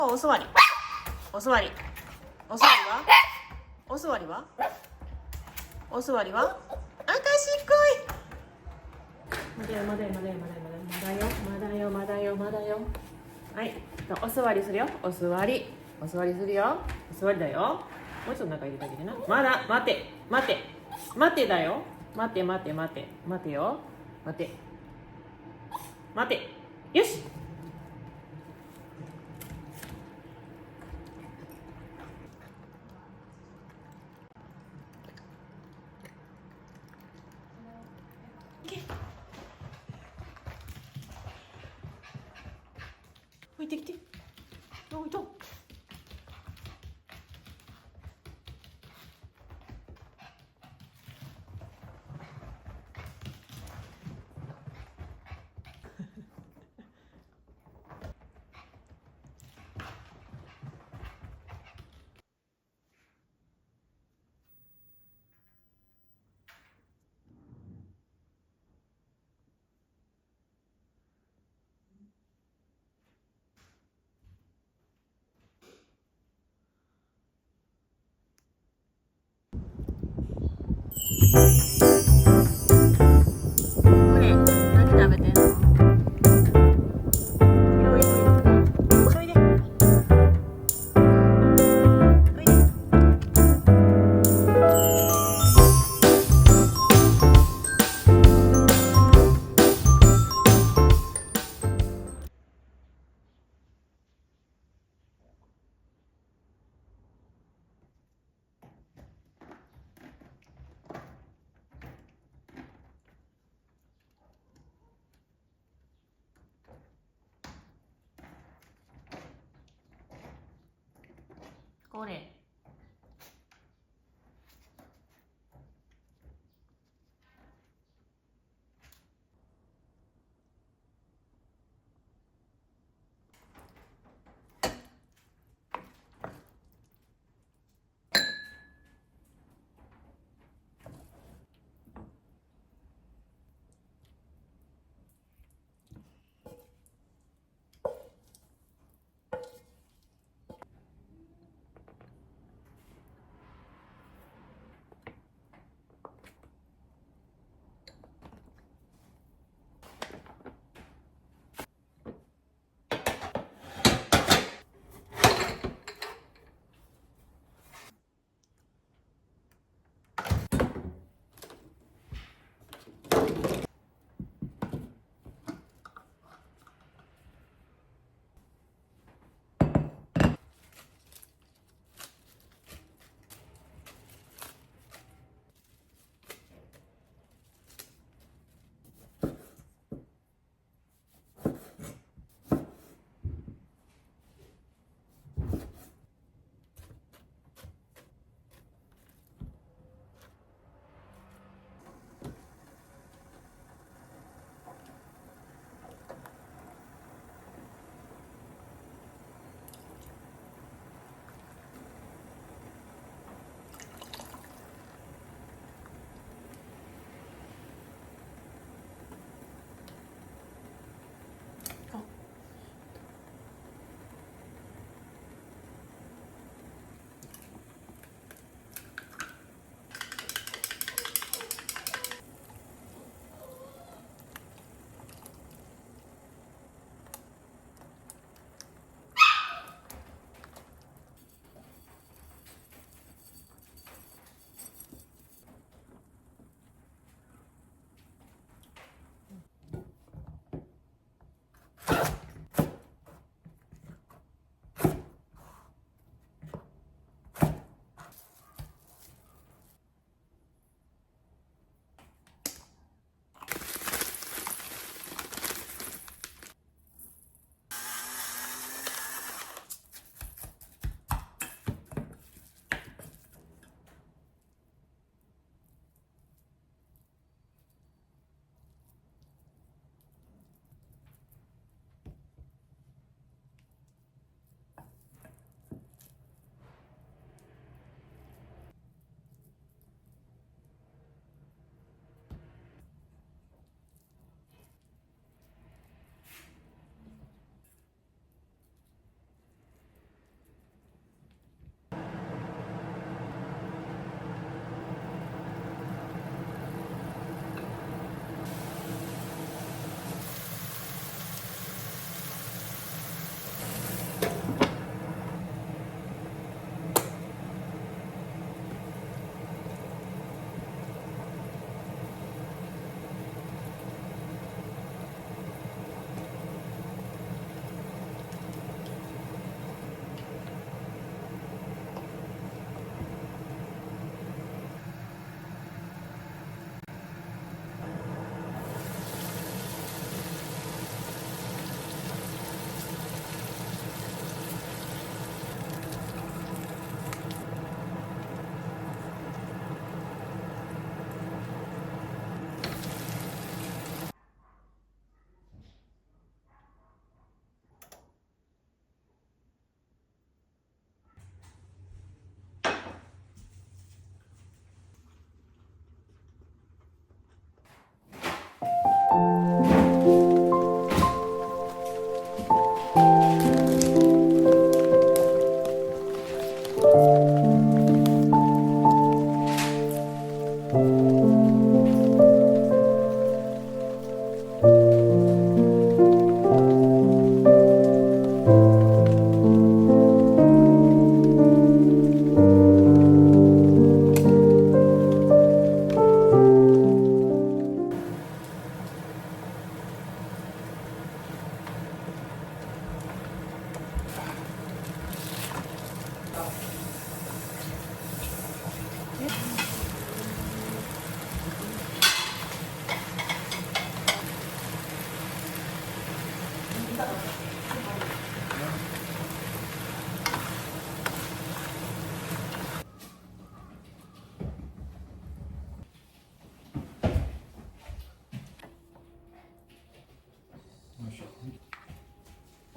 お座り。お座り。お座りは？お座りは？お座りは？あ、賢い。まだよ、まだよ、まだよ、まだよ、まだよ、まだよ、まだよ、まだよ。はい、お座りするよ。お座り。お座りするよ。お座りだよ。もうちょっと中入れてあげてな。まだ、待て、待て、待てだよ。待て、待て、待て、待てよ。待て。待て。よし。置いてきて。置いと。これ、何食べてんの？おいで。おいで。おいで。これ。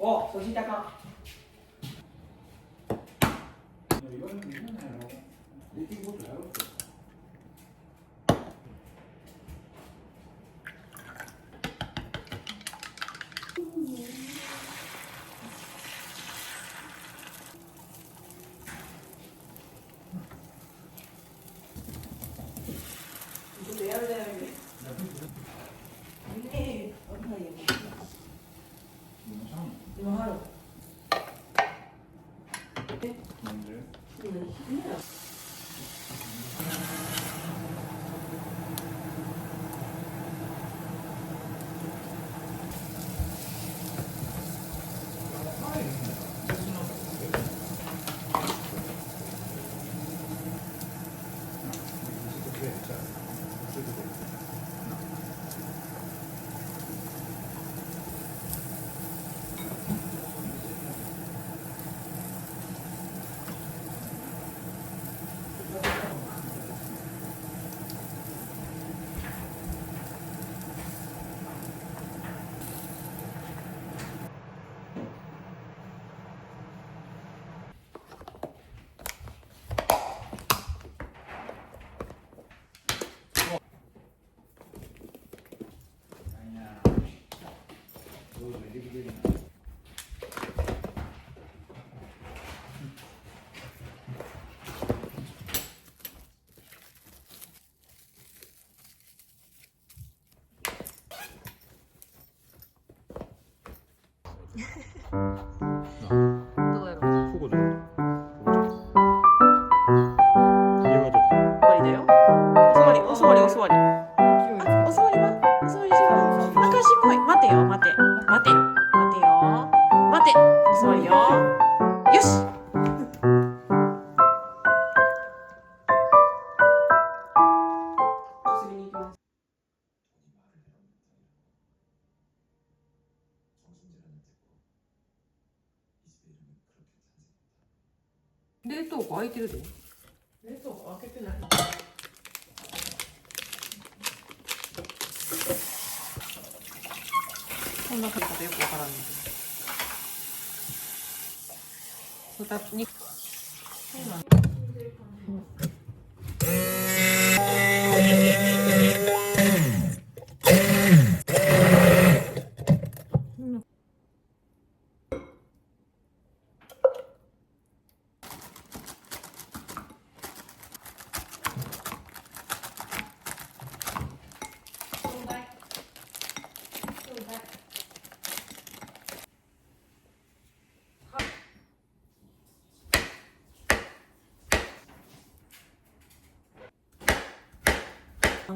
お、そしたか。言われていいんじゃないの？できることやろうって。やるじゃないで。今ある。なんで？どうやろう。ここだよ。家はどこ？お座りだよ。お座り、お座り、お座り。あ、お座りは？お座りしよう。あ、賢い。待てよ、待て。待て。待てよ。待て。お座りよ。よし。冷凍庫開いてるで。冷凍庫開けてない。こんな食べ方よくわからんねんけど。2つに。そうなんだ。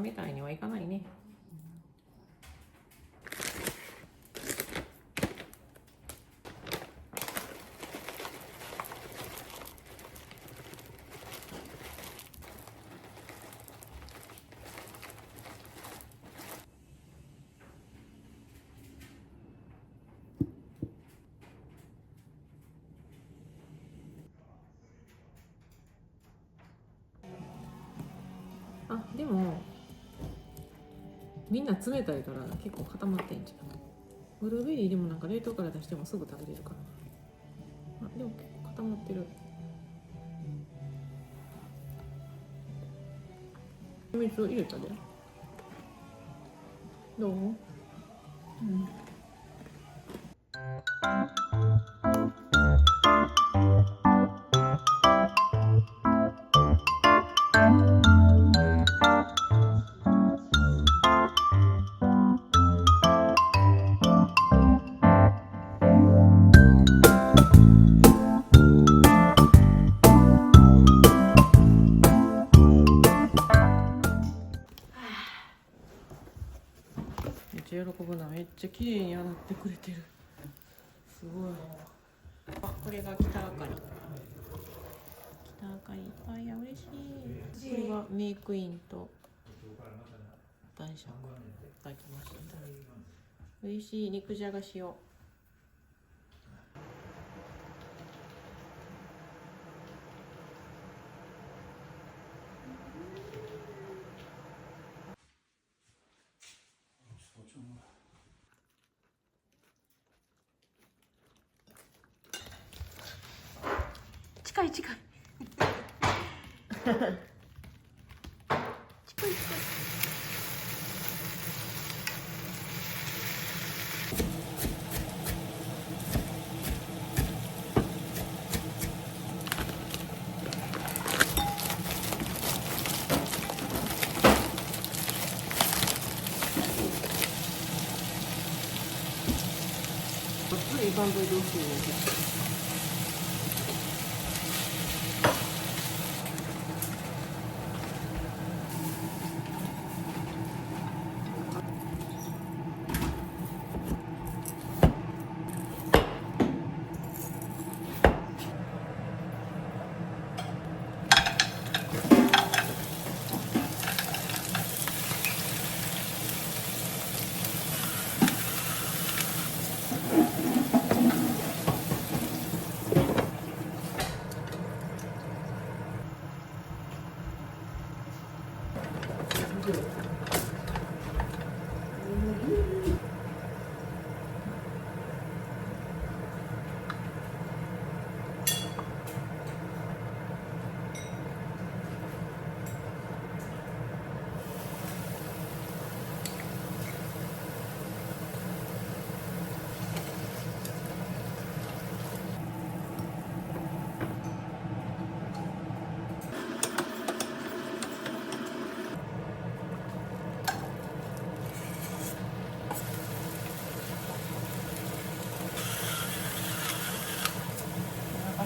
みたいにはいかないね。あ、でもみんな冷たいから結構固まってんじゃん。ブルーベリーでもなんか冷凍から出してもすぐ食べれるから。あ、でも結構固まってる。水入れたで。どう？うん。めっちゃ喜ぶな。めっちゃ綺麗に洗ってくれてる。すごい。あ、これが北あかり。北あかりいっぱいや、嬉しい。これがメイクインと男爵いただきました。嬉しい。肉じゃがしよう。近い近い近い近い。いかんといてほしいね。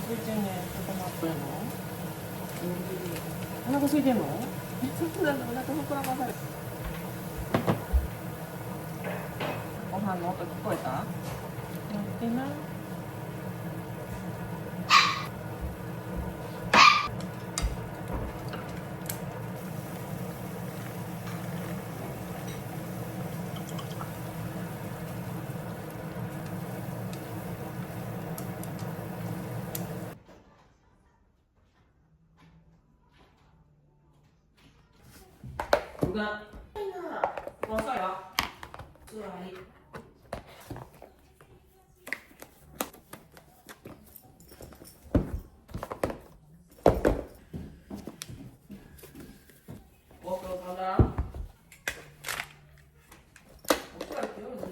空いてんねん。ちょっと待ってんの？お腹空いてんの？そうなの、お腹膨らまされ。ご飯の音聞こえた？待ってな。うがもう遅いよ。座り。ご苦労さんだ。お座りって夜の。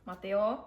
待てよ。